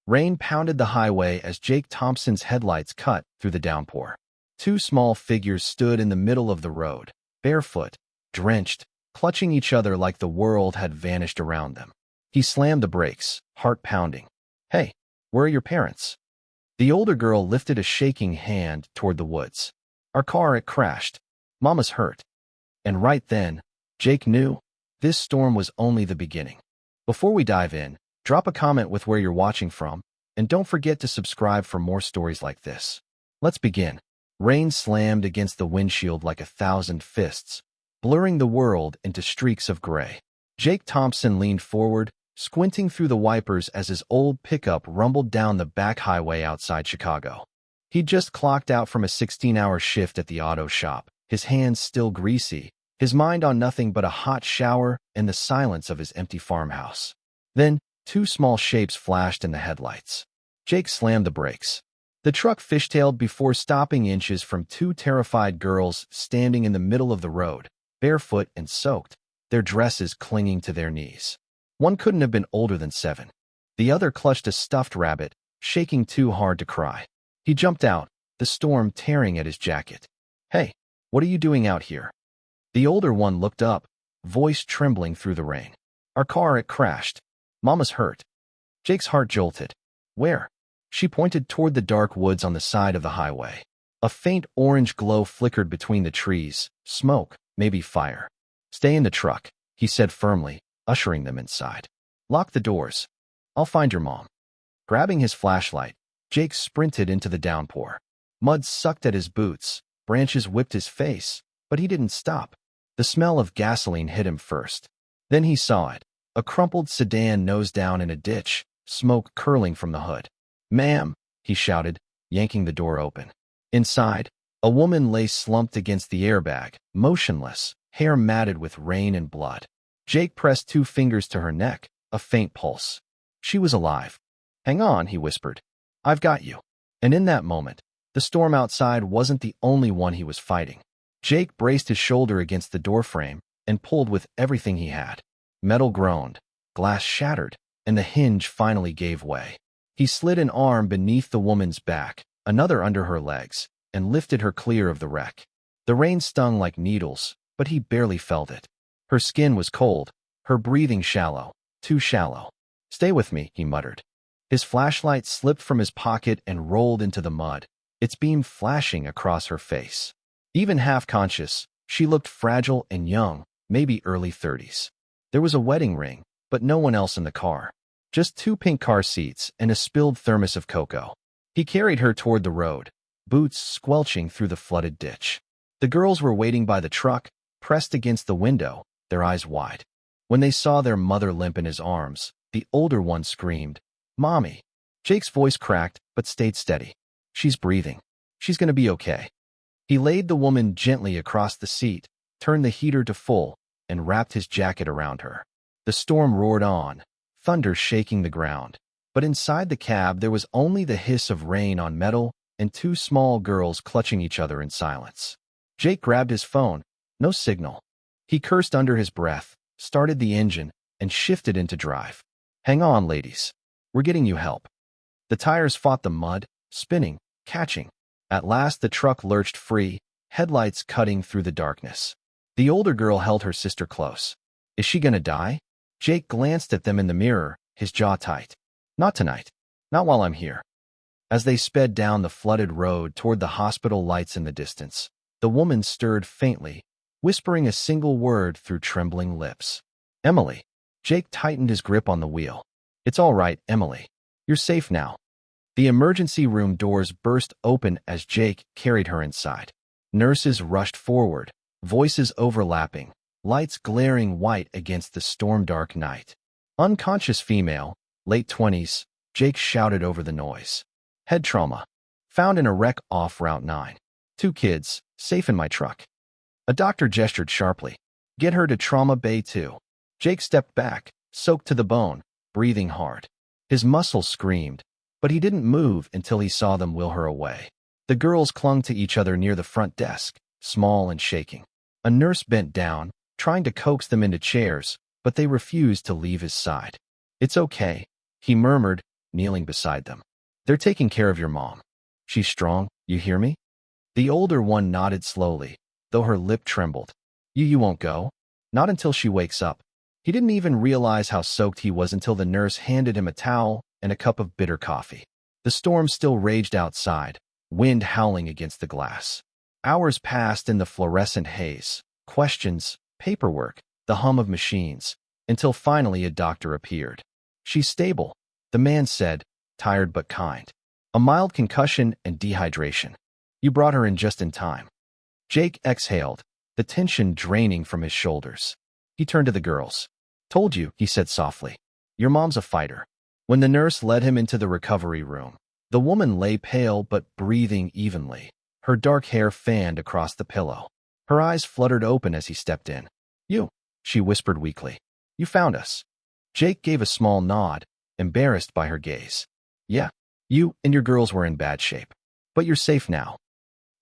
Rain pounded the highway as Jake Thompson's headlights cut through the downpour. Two small figures stood in the middle of the road, barefoot, drenched, clutching each other like the world had vanished around them. He slammed the brakes, heart pounding. "Hey, where are your parents?" The older girl lifted a shaking hand toward the woods. "Our car, it crashed. Mama's hurt." And right then, Jake knew this storm was only the beginning. Before we dive in, drop a comment with where you're watching from, and don't forget to subscribe for more stories like this. Let's begin. Rain slammed against the windshield like 1,000 fists, blurring the world into streaks of gray. Jake Thompson leaned forward, squinting through the wipers as his old pickup rumbled down the back highway outside Chicago. He'd just clocked out from a 16-hour shift at the auto shop, his hands still greasy, his mind on nothing but a hot shower and the silence of his empty farmhouse. Then, two small shapes flashed in the headlights. Jake slammed the brakes. The truck fishtailed before stopping inches from two terrified girls standing in the middle of the road, barefoot and soaked, their dresses clinging to their knees. One couldn't have been older than 7. The other clutched a stuffed rabbit, shaking too hard to cry. He jumped out, the storm tearing at his jacket. "Hey, what are you doing out here?" The older one looked up, voice trembling through the rain. "Our car, it crashed. Mama's hurt." Jake's heart jolted. "Where?" She pointed toward the dark woods on the side of the highway. A faint orange glow flickered between the trees, smoke, maybe fire. "Stay in the truck," he said firmly, ushering them inside. "Lock the doors. I'll find your mom." Grabbing his flashlight, Jake sprinted into the downpour. Mud sucked at his boots, branches whipped his face, but he didn't stop. The smell of gasoline hit him first. Then he saw it, a crumpled sedan nose down in a ditch, smoke curling from the hood. "Ma'am," he shouted, yanking the door open. Inside, a woman lay slumped against the airbag, motionless, hair matted with rain and blood. Jake pressed 2 fingers to her neck, a faint pulse. She was alive. "Hang on," he whispered. "I've got you." And in that moment, the storm outside wasn't the only one he was fighting. Jake braced his shoulder against the doorframe and pulled with everything he had. Metal groaned, glass shattered, and the hinge finally gave way. He slid an arm beneath the woman's back, another under her legs, and lifted her clear of the wreck. The rain stung like needles, but he barely felt it. Her skin was cold, her breathing shallow, too shallow. "Stay with me," he muttered. His flashlight slipped from his pocket and rolled into the mud, its beam flashing across her face. Even half-conscious, she looked fragile and young, maybe early 30s. There was a wedding ring, but no one else in the car. Just 2 pink car seats and a spilled thermos of cocoa. He carried her toward the road, boots squelching through the flooded ditch. The girls were waiting by the truck, pressed against the window, their eyes wide. When they saw their mother limp in his arms, the older one screamed, "Mommy!" Jake's voice cracked, but stayed steady. "She's breathing. She's gonna be okay." He laid the woman gently across the seat, turned the heater to full, and wrapped his jacket around her. The storm roared on, thunder shaking the ground. But inside the cab there was only the hiss of rain on metal and 2 small girls clutching each other in silence. Jake grabbed his phone. No signal. He cursed under his breath, started the engine, and shifted into drive. "Hang on, ladies. We're getting you help." The tires fought the mud, spinning, catching. At last the truck lurched free, headlights cutting through the darkness. The older girl held her sister close. "Is she gonna die?" Jake glanced at them in the mirror, his jaw tight. "Not tonight. Not while I'm here." As they sped down the flooded road toward the hospital lights in the distance, the woman stirred faintly, whispering a single word through trembling lips. "Emily." Jake tightened his grip on the wheel. "It's all right, Emily. You're safe now." The emergency room doors burst open as Jake carried her inside. Nurses rushed forward, voices overlapping, lights glaring white against the storm-dark night. "Unconscious female, late 20s, Jake shouted over the noise. "Head trauma. Found in a wreck off Route 9. 2 kids, safe in my truck." A doctor gestured sharply. "Get her to trauma bay 2. Jake stepped back, soaked to the bone, breathing hard. His muscles screamed, but he didn't move until he saw them wheel her away. The girls clung to each other near the front desk, small and shaking. A nurse bent down, trying to coax them into chairs, but they refused to leave his side. "It's okay," he murmured, kneeling beside them. They're taking care of your mom. She's strong, you hear me? The older one nodded slowly, though her lip trembled. You won't go? Not until she wakes up. He didn't even realize how soaked he was until the nurse handed him a towel and a cup of bitter coffee. The storm still raged outside, wind howling against the glass. Hours passed in the fluorescent haze, questions, paperwork, the hum of machines, until finally a doctor appeared. She's stable, the man said, tired but kind. A mild concussion and dehydration. You brought her in just in time. Jake exhaled, the tension draining from his shoulders. He turned to the girls. Told you, he said softly. Your mom's a fighter. When the nurse led him into the recovery room, the woman lay pale but breathing evenly, her dark hair fanned across the pillow. Her eyes fluttered open as he stepped in. You, she whispered weakly. You found us. Jake gave a small nod, embarrassed by her gaze. Yeah, you and your girls were in bad shape. But you're safe now.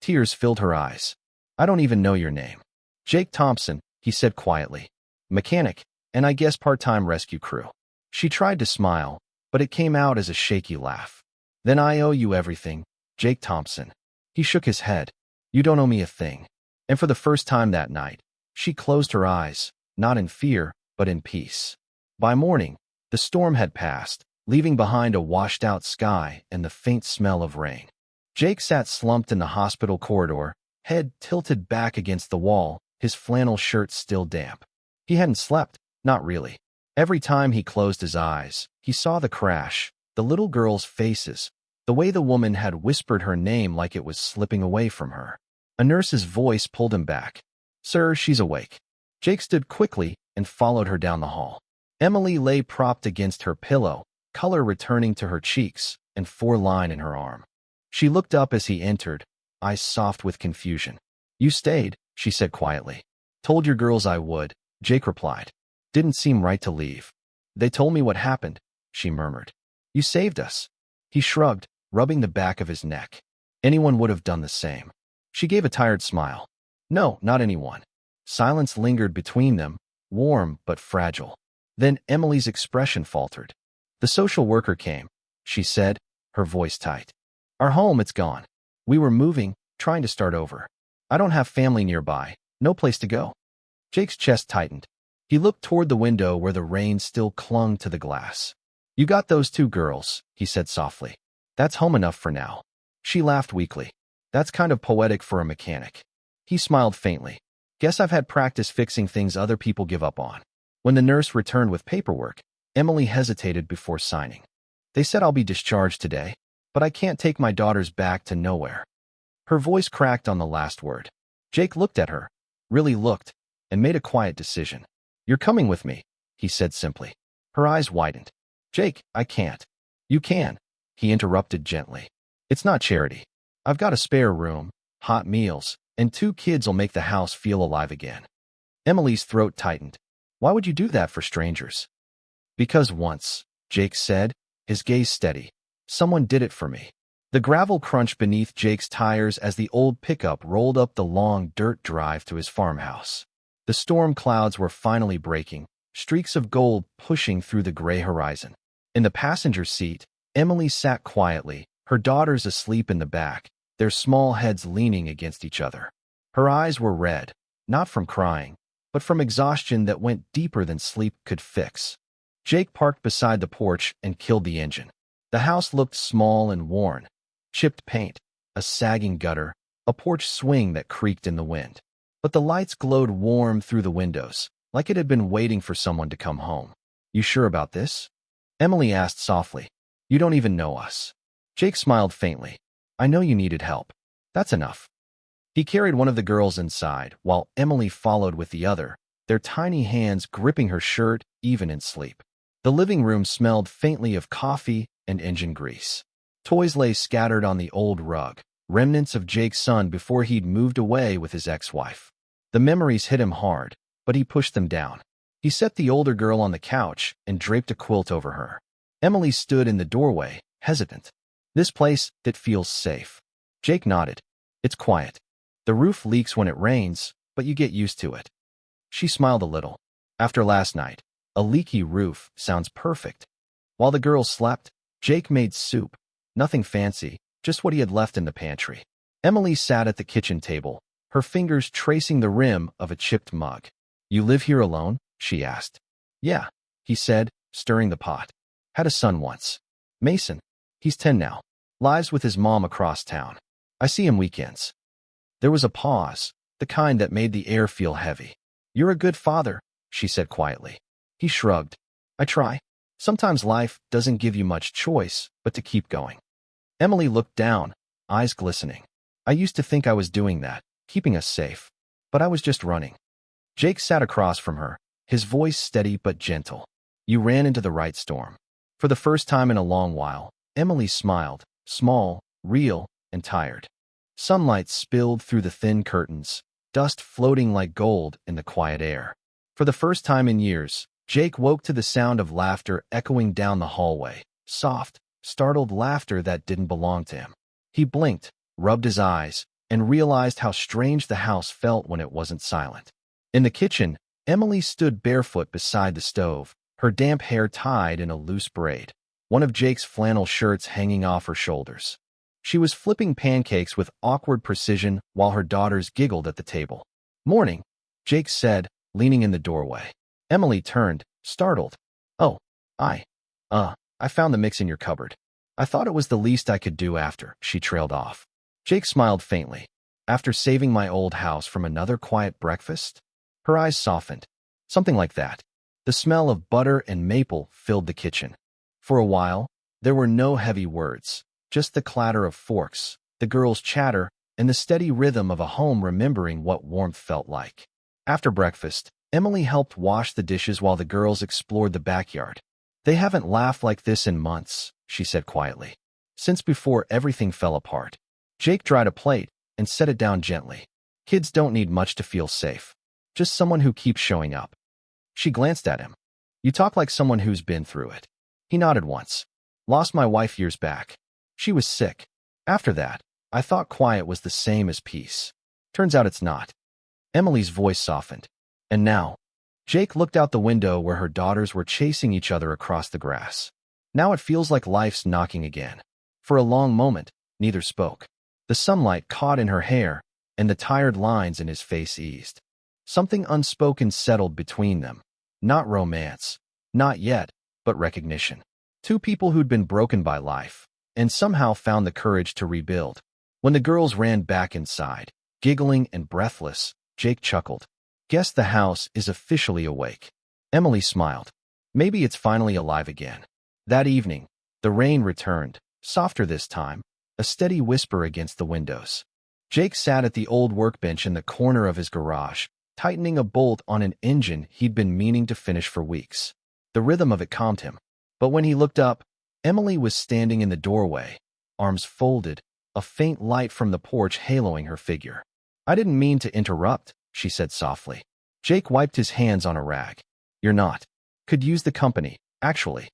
Tears filled her eyes. I don't even know your name. Jake Thompson, he said quietly. Mechanic, and I guess part-time rescue crew. She tried to smile, but it came out as a shaky laugh. Then I owe you everything, Jake Thompson. He shook his head. You don't owe me a thing. And for the first time that night, she closed her eyes, not in fear, but in peace. By morning, the storm had passed, leaving behind a washed-out sky and the faint smell of rain. Jake sat slumped in the hospital corridor, head tilted back against the wall, his flannel shirt still damp. He hadn't slept, not really. Every time he closed his eyes, he saw the crash, the little girls' faces, the way the woman had whispered her name like it was slipping away from her. A nurse's voice pulled him back. Sir, she's awake. Jake stood quickly and followed her down the hall. Emily lay propped against her pillow, color returning to her cheeks and 4-line in her arm. She looked up as he entered, eyes soft with confusion. You stayed, she said quietly. Told your girls I would, Jake replied. Didn't seem right to leave. They told me what happened, she murmured. You saved us. He shrugged, rubbing the back of his neck. Anyone would have done the same. She gave a tired smile. No, not anyone. Silence lingered between them, warm but fragile. Then Emily's expression faltered. The social worker came, she said, her voice tight. Our home, it's gone. We were moving, trying to start over. I don't have family nearby, no place to go. Jake's chest tightened. He looked toward the window where the rain still clung to the glass. You got those 2 girls, he said softly. That's home enough for now. She laughed weakly. That's kind of poetic for a mechanic. He smiled faintly. Guess I've had practice fixing things other people give up on. When the nurse returned with paperwork, Emily hesitated before signing. They said I'll be discharged today, but I can't take my daughters back to nowhere. Her voice cracked on the last word. Jake looked at her, really looked, and made a quiet decision. You're coming with me, he said simply. Her eyes widened. Jake, I can't. You can, he interrupted gently. It's not charity. I've got a spare room, hot meals, and 2 kids will make the house feel alive again. Emily's throat tightened. Why would you do that for strangers? Because once, Jake said, his gaze steady, someone did it for me. The gravel crunched beneath Jake's tires as the old pickup rolled up the long dirt drive to his farmhouse. The storm clouds were finally breaking, streaks of gold pushing through the gray horizon. In the passenger seat, Emily sat quietly, her daughters asleep in the back, their small heads leaning against each other. Her eyes were red, not from crying, but from exhaustion that went deeper than sleep could fix. Jake parked beside the porch and killed the engine. The house looked small and worn. Chipped paint, a sagging gutter, a porch swing that creaked in the wind. But the lights glowed warm through the windows, like it had been waiting for someone to come home. You sure about this? Emily asked softly. You don't even know us. Jake smiled faintly. I know you needed help. That's enough. He carried one of the girls inside, while Emily followed with the other, their tiny hands gripping her shirt even in sleep. The living room smelled faintly of coffee and engine grease. Toys lay scattered on the old rug, remnants of Jake's son before he'd moved away with his ex-wife. The memories hit him hard, but he pushed them down. He set the older girl on the couch and draped a quilt over her. Emily stood in the doorway, hesitant. This place, it feels safe. Jake nodded. It's quiet. The roof leaks when it rains, but you get used to it. She smiled a little. After last night, a leaky roof sounds perfect. While the girls slept, Jake made soup. Nothing fancy, just what he had left in the pantry. Emily sat at the kitchen table, her fingers tracing the rim of a chipped mug. "You live here alone?" she asked. "Yeah," he said, stirring the pot. "Had a son once. Mason. He's 10 now. Lives with his mom across town. I see him weekends." There was a pause, the kind that made the air feel heavy. "You're a good father," she said quietly. He shrugged. "I try. Sometimes life doesn't give you much choice but to keep going." Emily looked down, eyes glistening. "I used to think I was doing that, keeping us safe. But I was just running." Jake sat across from her, his voice steady but gentle. "You ran into the right storm." For the first time in a long while, Emily smiled, small, real, and tired. Sunlight spilled through the thin curtains, dust floating like gold in the quiet air. For the first time in years, Jake woke to the sound of laughter echoing down the hallway, soft, startled laughter that didn't belong to him. He blinked, rubbed his eyes, and realized how strange the house felt when it wasn't silent. In the kitchen, Emily stood barefoot beside the stove, her damp hair tied in a loose braid, one of Jake's flannel shirts hanging off her shoulders. She was flipping pancakes with awkward precision while her daughters giggled at the table. "Morning," Jake said, leaning in the doorway. Emily turned, startled. "Oh, I found the mix in your cupboard. I thought it was the least I could do after," she trailed off. Jake smiled faintly. "After saving my old house from another quiet breakfast?" Her eyes softened. "Something like that." The smell of butter and maple filled the kitchen. For a while, there were no heavy words, just the clatter of forks, the girls' chatter, and the steady rhythm of a home remembering what warmth felt like. After breakfast, Emily helped wash the dishes while the girls explored the backyard. "They haven't laughed like this in months," she said quietly. "Since before everything fell apart." Jake dried a plate and set it down gently. "Kids don't need much to feel safe. Just someone who keeps showing up." She glanced at him. "You talk like someone who's been through it." He nodded once. "Lost my wife years back. She was sick. After that, I thought quiet was the same as peace. Turns out it's not." Emily's voice softened. "And now?" Jake looked out the window where her daughters were chasing each other across the grass. "Now it feels like life's knocking again." For a long moment, neither spoke. The sunlight caught in her hair, and the tired lines in his face eased. Something unspoken settled between them. Not romance. Not yet, but recognition. Two people who'd been broken by life, and somehow found the courage to rebuild. When the girls ran back inside, giggling and breathless, Jake chuckled. "Guess the house is officially awake." Emily smiled. "Maybe it's finally alive again." That evening, the rain returned, softer this time, a steady whisper against the windows. Jake sat at the old workbench in the corner of his garage, tightening a bolt on an engine he'd been meaning to finish for weeks. The rhythm of it calmed him. But when he looked up, Emily was standing in the doorway, arms folded, a faint light from the porch haloing her figure. "I didn't mean to interrupt," she said softly. Jake wiped his hands on a rag. "You're not. Could use the company, actually."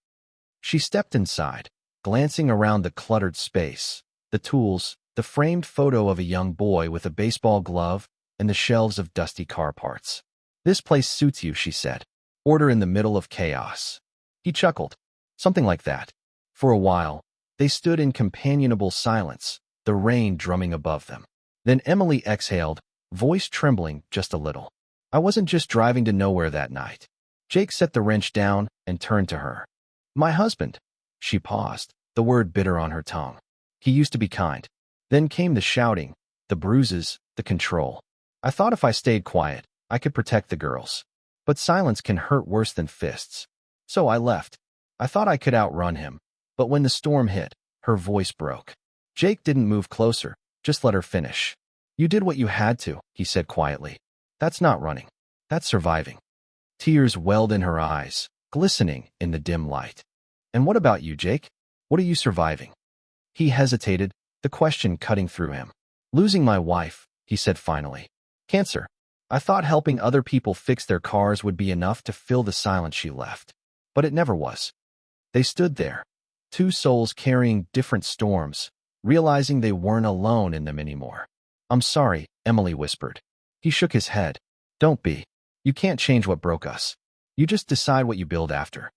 She stepped inside, glancing around the cluttered space, the tools, the framed photo of a young boy with a baseball glove, and the shelves of dusty car parts. "This place suits you," she said. "Order in the middle of chaos." He chuckled. "Something like that." For a while, they stood in companionable silence, the rain drumming above them. Then Emily exhaled, voice trembling just a little. "I wasn't just driving to nowhere that night." Jake set the wrench down and turned to her. "My husband." She paused, the word bitter on her tongue. "He used to be kind." Then came the shouting, the bruises, the control. "I thought if I stayed quiet, I could protect the girls. But silence can hurt worse than fists. So I left. I thought I could outrun him. But when the storm hit, her voice broke." Jake didn't move closer, just let her finish. "You did what you had to," he said quietly. "That's not running. That's surviving." Tears welled in her eyes, glistening in the dim light. "And what about you, Jake? What are you surviving?" He hesitated, the question cutting through him. "Losing my wife," he said finally. "Cancer. I thought helping other people fix their cars would be enough to fill the silence she left. But it never was." They stood there, two souls carrying different storms, realizing they weren't alone in them anymore. "I'm sorry," Emily whispered. He shook his head. "Don't be. You can't change what broke us. You just decide what you build after."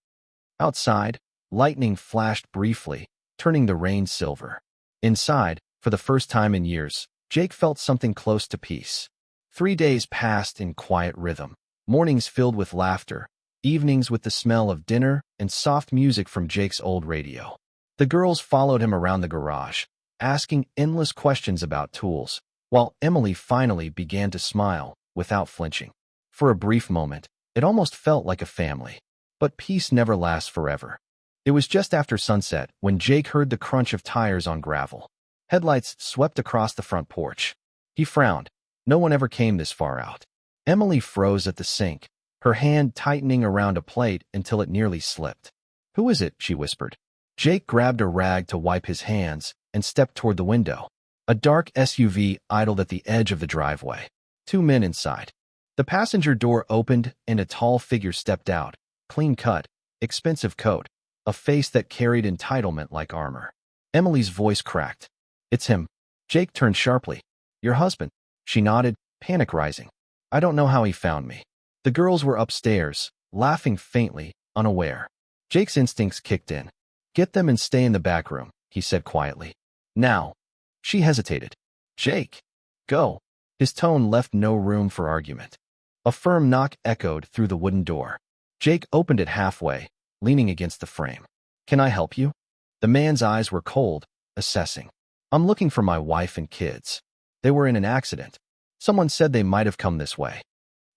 Outside, Lightning flashed briefly, turning the rain silver. Inside, for the first time in years, Jake felt something close to peace. 3 days passed in quiet rhythm. Mornings filled with laughter, evenings with the smell of dinner and soft music from Jake's old radio. The girls followed him around the garage, asking endless questions about tools, while Emily finally began to smile without flinching. For a brief moment, it almost felt like a family. But peace never lasts forever. It was just after sunset when Jake heard the crunch of tires on gravel. Headlights swept across the front porch. He frowned. No one ever came this far out. Emily froze at the sink, her hand tightening around a plate until it nearly slipped. "Who is it?" she whispered. Jake grabbed a rag to wipe his hands and stepped toward the window. A dark SUV idled at the edge of the driveway. 2 men inside. The passenger door opened and a tall figure stepped out, clean cut, expensive coat, a face that carried entitlement like armor. Emily's voice cracked. "It's him." Jake turned sharply. "Your husband." She nodded, panic rising. "I don't know how he found me." The girls were upstairs, laughing faintly, unaware. Jake's instincts kicked in. "Get them and stay in the back room," he said quietly. "Now." She hesitated. "Jake, go." His tone left no room for argument. A firm knock echoed through the wooden door. Jake opened it halfway, leaning against the frame. "Can I help you?" The man's eyes were cold, assessing. "I'm looking for my wife and kids. They were in an accident. Someone said they might have come this way."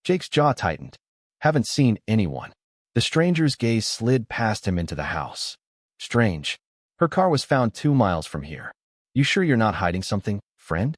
Jake's jaw tightened. "Haven't seen anyone." The stranger's gaze slid past him into the house. "Strange. Her car was found 2 miles from here. You sure you're not hiding something, friend?"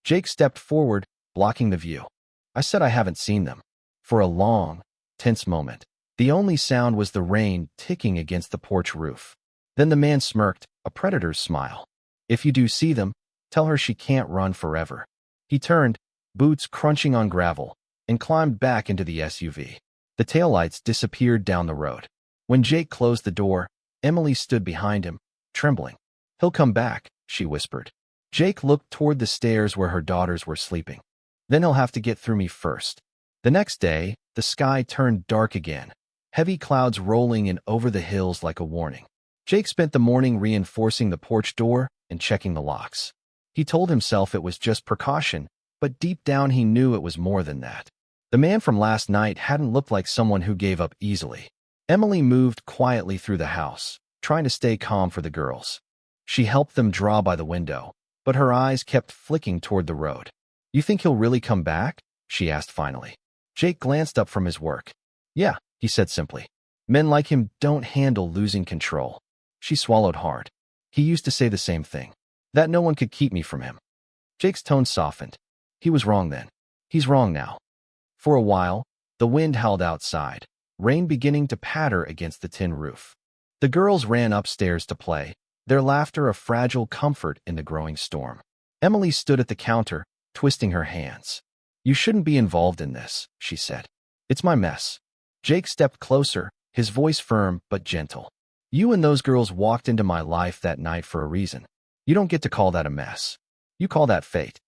Jake stepped forward, blocking the view. "I said I haven't seen them." For a long, tense moment, the only sound was the rain ticking against the porch roof. Then the man smirked, a predator's smile. "If you do see them, tell her she can't run forever." He turned, boots crunching on gravel, and climbed back into the SUV. The taillights disappeared down the road. When Jake closed the door, Emily stood behind him, trembling. "He'll come back," she whispered. Jake looked toward the stairs where her daughters were sleeping. "Then he'll have to get through me first." The next day, the sky turned dark again, heavy clouds rolling in over the hills like a warning. Jake spent the morning reinforcing the porch door and checking the locks. He told himself it was just precaution, but deep down he knew it was more than that. The man from last night hadn't looked like someone who gave up easily. Emily moved quietly through the house, trying to stay calm for the girls. She helped them draw by the window, but her eyes kept flicking toward the road. "You think he'll really come back?" she asked finally. Jake glanced up from his work. "Yeah," he said simply. "Men like him don't handle losing control." She swallowed hard. "He used to say the same thing, that no one could keep me from him." Jake's tone softened. "He was wrong then. He's wrong now." For a while, the wind howled outside, rain beginning to patter against the tin roof. The girls ran upstairs to play, their laughter a fragile comfort in the growing storm. Emily stood at the counter, twisting her hands. "You shouldn't be involved in this," she said. "It's my mess." Jake stepped closer, his voice firm but gentle. "You and those girls walked into my life that night for a reason. You don't get to call that a mess. You call that fate."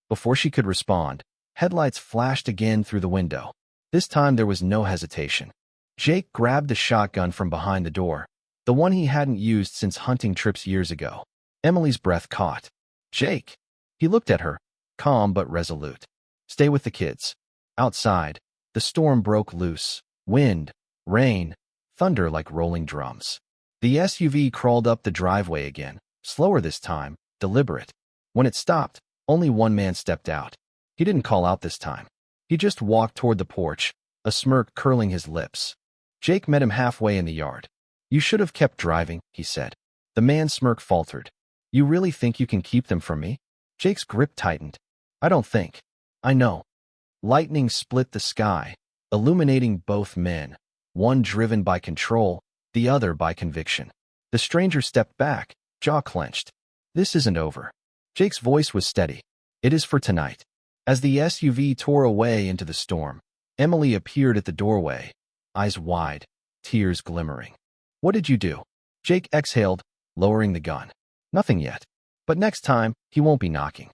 Before she could respond, headlights flashed again through the window. This time there was no hesitation. Jake grabbed the shotgun from behind the door, the one he hadn't used since hunting trips years ago. Emily's breath caught. "Jake!" He looked at her, calm but resolute. "Stay with the kids." Outside, the storm broke loose. Wind, rain, thunder like rolling drums. The SUV crawled up the driveway again, slower this time, deliberate. When it stopped, only one man stepped out. He didn't call out this time. He just walked toward the porch, a smirk curling his lips. Jake met him halfway in the yard. "You should have kept driving," he said. The man's smirk faltered. "You really think you can keep them from me?" Jake's grip tightened. "I don't think. I know." Lightning split the sky, illuminating both men, one driven by control, the other by conviction. The stranger stepped back, jaw clenched. "This isn't over." Jake's voice was steady. "It is for tonight." As the SUV tore away into the storm, Emily appeared at the doorway, eyes wide, tears glimmering. "What did you do?" Jake exhaled, lowering the gun. "Nothing yet. But next time, he won't be knocking."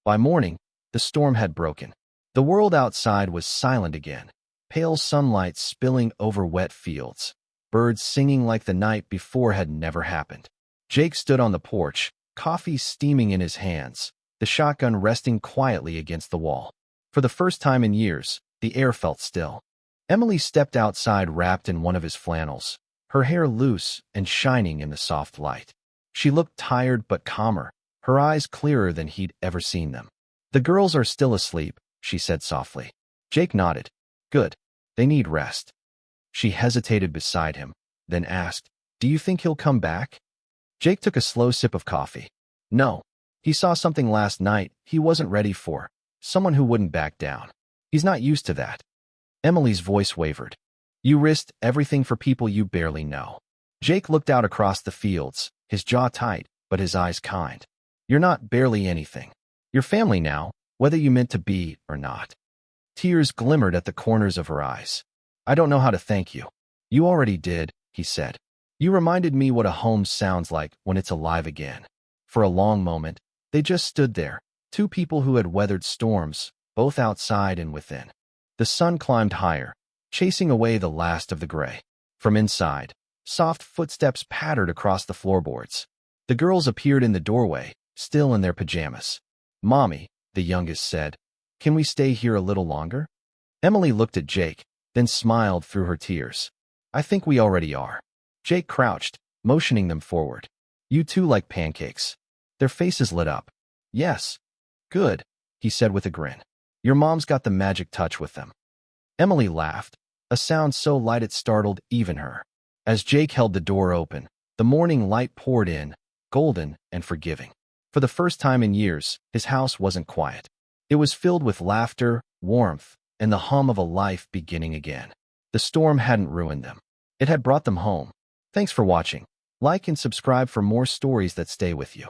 By morning, the storm had broken. The world outside was silent again, pale sunlight spilling over wet fields. birds singing like the night before had never happened. Jake stood on the porch, coffee steaming in his hands, the shotgun resting quietly against the wall. For the first time in years, the air felt still. Emily stepped outside wrapped in one of his flannels, her hair loose and shining in the soft light. She looked tired but calmer, her eyes clearer than he'd ever seen them. "The girls are still asleep," she said softly. Jake nodded. "Good. They need rest." She hesitated beside him, then asked, "Do you think he'll come back?" Jake took a slow sip of coffee. "No. He saw something last night he wasn't ready for, someone who wouldn't back down. He's not used to that." Emily's voice wavered. "You risked everything for people you barely know." Jake looked out across the fields, his jaw tight, but his eyes kind. "You're not barely anything. You're family now, whether you meant to be or not." Tears glimmered at the corners of her eyes. "I don't know how to thank you." "You already did," he said. "You reminded me what a home sounds like when it's alive again." For a long moment, they just stood there, two people who had weathered storms, both outside and within. The sun climbed higher, chasing away the last of the gray. From inside, soft footsteps pattered across the floorboards. The girls appeared in the doorway, still in their pajamas. "Mommy," the youngest said, "can we stay here a little longer?" Emily looked at Jake, then smiled through her tears. "I think we already are." Jake crouched, motioning them forward. "You two like pancakes." Their faces lit up. "Yes. Good," he said with a grin. "Your mom's got the magic touch with them." Emily laughed, a sound so light it startled even her. As Jake held the door open, the morning light poured in, golden and forgiving. For the first time in years, his house wasn't quiet. It was filled with laughter, warmth, and the hum of a life beginning again. The storm hadn't ruined them. It had brought them home. Thanks for watching. Like and subscribe for more stories that stay with you.